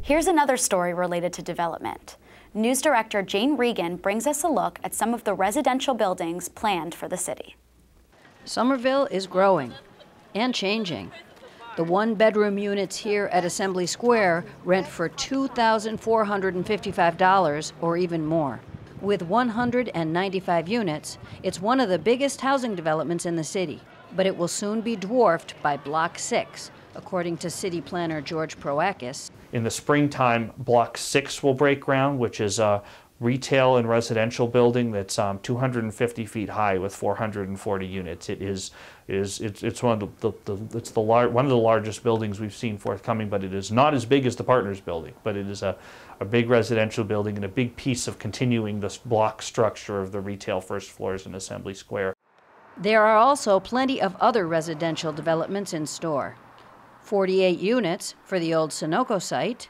Here's another story related to development. News director Jane Regan brings us a look at some of the residential buildings planned for the city. Somerville is growing and changing. The one-bedroom units here at Assembly Square rent for $2,455 or even more. With 195 units, it's one of the biggest housing developments in the city, but it will soon be dwarfed by Block 6, according to city planner George Proakis. In the springtime, Block 6 will break ground, which is a retail and residential building that's 250 feet high with 440 units. It's one of the largest buildings we've seen forthcoming, but it is not as big as the Partners building. But it is a big residential building and a big piece of continuing this block structure of the retail first floors in Assembly Square. There are also plenty of other residential developments in store. 48 units for the old Sunoco site,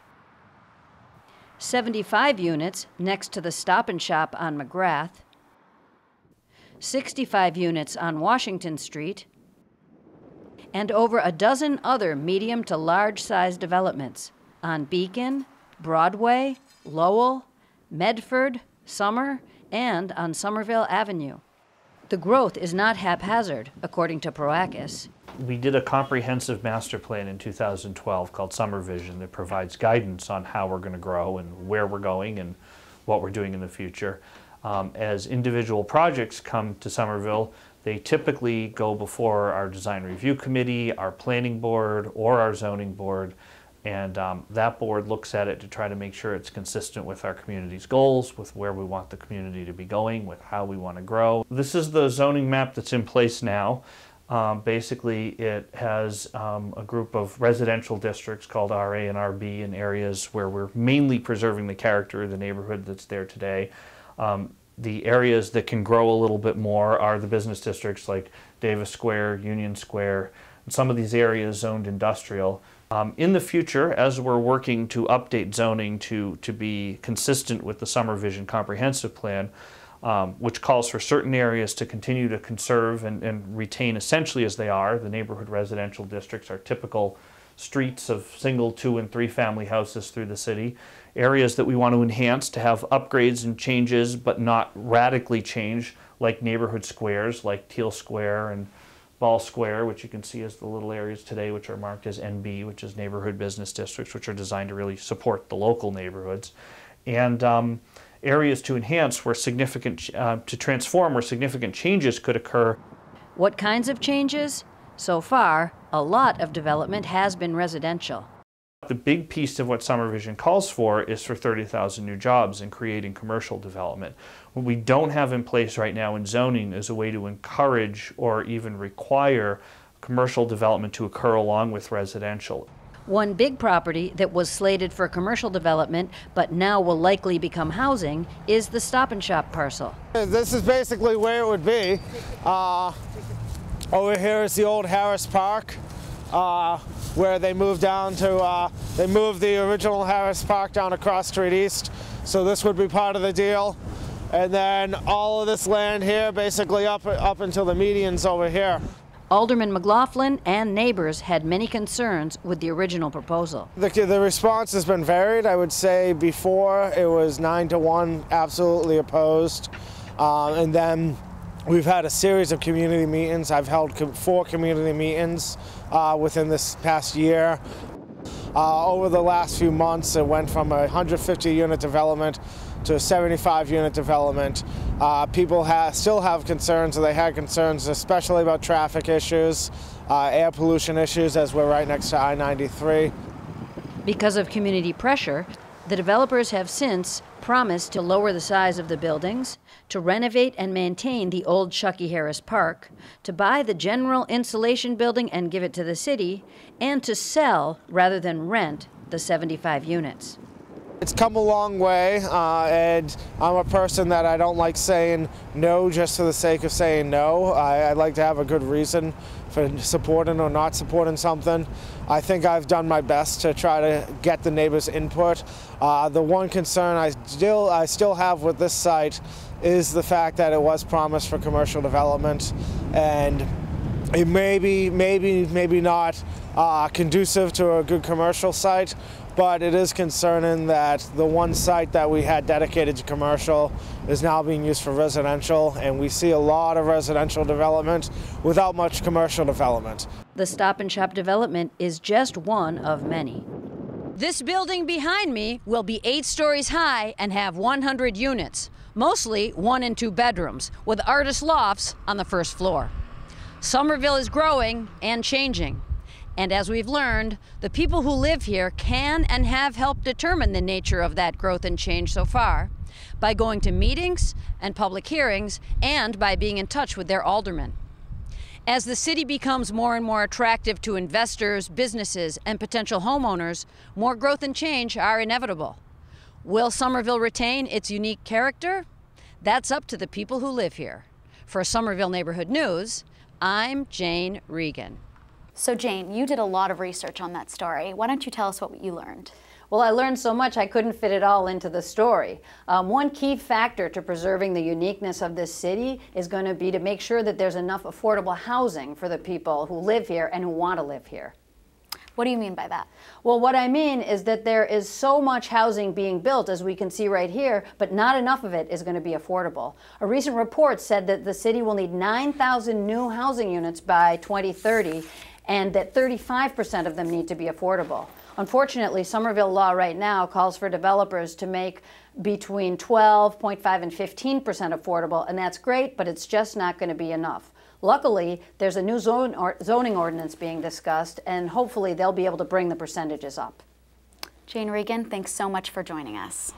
75 units next to the Stop and Shop on McGrath, 65 units on Washington Street, and over a dozen other medium to large-size developments on Beacon, Broadway, Lowell, Medford, Summer, and on Somerville Avenue. The growth is not haphazard, according to Proakis. We did a comprehensive master plan in 2012 called Summer Vision that provides guidance on how we're going to grow and where we're going and what we're doing in the future. As individual projects come to Somerville, they typically go before our design review committee, our planning board, or our zoning board, and that board looks at it to try to make sure it's consistent with our community's goals, with where we want the community to be going, with how we want to grow. This is the zoning map that's in place now. Basically, it has a group of residential districts called RA and RB in areas where we're mainly preserving the character of the neighborhood that's there today. The areas that can grow a little bit more are the business districts like Davis Square, Union Square, and some of these areas zoned industrial. In the future, as we're working to update zoning to be consistent with the Summer Vision Comprehensive Plan, which calls for certain areas to continue to conserve and retain essentially as they are. The neighborhood residential districts are typical streets of single, 2, and 3 family houses through the city. Areas that we want to enhance to have upgrades and changes, but not radically change, like neighborhood squares, like Teal Square and Ball Square, which you can see as the little areas today, which are marked as NB, which is neighborhood business districts, which are designed to really support the local neighborhoods. And areas to enhance where significant, to transform where significant changes could occur. What kinds of changes? So far, a lot of development has been residential. The big piece of what Summer Vision calls for is for 30,000 new jobs and creating commercial development. What we don't have in place right now in zoning is a way to encourage or even require commercial development to occur along with residential. One big property that was slated for commercial development but now will likely become housing is the Stop and Shop parcel. This is basically where it would be. Over here is the old Harris Park, where they moved down to, they moved the original Harris Park down across Street East. So this would be part of the deal. And then all of this land here, basically up until the medians over here. Alderman McLaughlin and neighbors had many concerns with the original proposal. The response has been varied. I would say before it was 9-1 absolutely opposed. And then we've had a series of community meetings. I've held 4 community meetings within this past year. Over the last few months, it went from a 150-unit development to a 75-unit development. People still have concerns, or they had concerns, especially about traffic issues, air pollution issues, as we're right next to I-93. Because of community pressure, the developers have since promised to lower the size of the buildings, to renovate and maintain the old Chucky Harris Park, to buy the general insulation building and give it to the city, and to sell rather than rent the 75 units. It's come a long way, and I'm a person that I don't like saying no just for the sake of saying no. I like to have a good reason for supporting or not supporting something. I think I've done my best to try to get the neighbors' input. The one concern I still have with this site is the fact that it was promised for commercial development, and it may be maybe not conducive to a good commercial site, but it is concerning that the one site that we had dedicated to commercial is now being used for residential, and we see a lot of residential development without much commercial development. The Stop and Shop development is just one of many. This building behind me will be 8 stories high and have 100 units, mostly 1 and 2 bedrooms, with artist lofts on the first floor. Somerville is growing and changing. And as we've learned, the people who live here can and have helped determine the nature of that growth and change so far by going to meetings and public hearings and by being in touch with their aldermen. As the city becomes more and more attractive to investors, businesses, and potential homeowners, more growth and change are inevitable. Will Somerville retain its unique character? That's up to the people who live here. For Somerville Neighborhood News, I'm Jane Regan. So Jane, you did a lot of research on that story. Why don't you tell us what you learned? Well, I learned so much I couldn't fit it all into the story. One key factor to preserving the uniqueness of this city is going to be to make sure that there's enough affordable housing for the people who live here and who want to live here. What do you mean by that? Well, what I mean is that there is so much housing being built, as we can see right here, but not enough of it is going to be affordable. A recent report said that the city will need 9,000 new housing units by 2030, and that 35% of them need to be affordable. Unfortunately, Somerville law right now calls for developers to make between 12.5 and 15% affordable, and that's great, but it's just not going to be enough. Luckily, there's a new zoning ordinance being discussed, and hopefully they'll be able to bring the percentages up. Jane Regan, thanks so much for joining us.